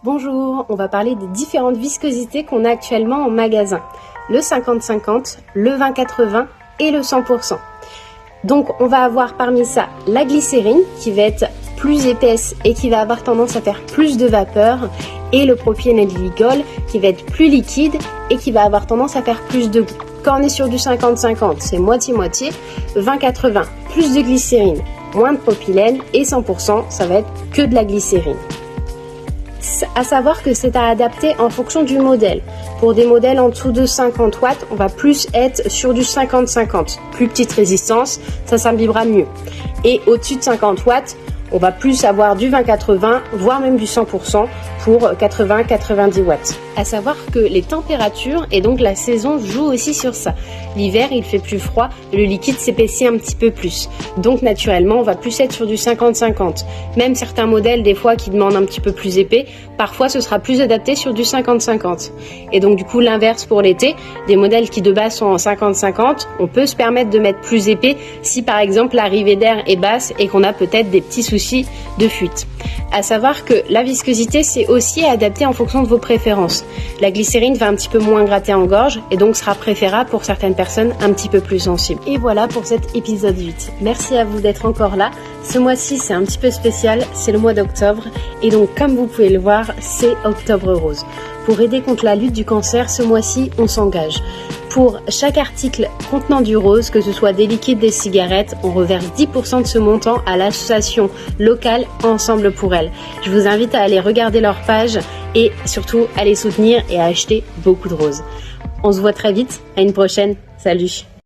Bonjour, on va parler des différentes viscosités qu'on a actuellement en magasin. Le 50-50, le 20-80 et le 100%. Donc on va avoir parmi ça la glycérine qui va être plus épaisse et qui va avoir tendance à faire plus de vapeur, et le propylène-glycol qui va être plus liquide et qui va avoir tendance à faire plus de goût. Quand on est sur du 50-50, c'est moitié-moitié, 20-80, plus de glycérine, moins de propylène, et 100%, ça va être que de la glycérine. À savoir que c'est à adapter en fonction du modèle. Pour des modèles en dessous de 50 watts, on va plus être sur du 50-50. Plus petite résistance, ça s'imbibera mieux. Et au-dessus de 50 watts, on va plus avoir du 20-80, voire même du 100% pour 80-90 watts. À savoir que les températures et donc la saison jouent aussi sur ça. L'hiver, il fait plus froid, le liquide s'épaissit un petit peu plus. Donc naturellement, on va plus être sur du 50-50. Même certains modèles, des fois, qui demandent un petit peu plus épais, parfois ce sera plus adapté sur du 50-50. Et donc du coup, l'inverse pour l'été, des modèles qui de base sont en 50-50, on peut se permettre de mettre plus épais si par exemple l'arrivée d'air est basse et qu'on a peut-être des petits soucis de fuite. À savoir que la viscosité, c'est aussi adapté en fonction de vos préférences. La glycérine va un petit peu moins gratter en gorge et donc sera préférable pour certaines personnes un petit peu plus sensibles. Et voilà pour cet épisode 8. Merci à vous d'être encore là. Ce mois-ci, c'est un petit peu spécial, c'est le mois d'octobre et donc comme vous pouvez le voir, c'est Octobre Rose. Pour aider contre la lutte du cancer, ce mois-ci, on s'engage. Pour chaque article contenant du rose, que ce soit des liquides, des cigarettes, on reverse 10% de ce montant à l'association locale Ensemble pour elle. Je vous invite à aller regarder leur page et surtout à les soutenir et à acheter beaucoup de roses. On se voit très vite, à une prochaine, salut!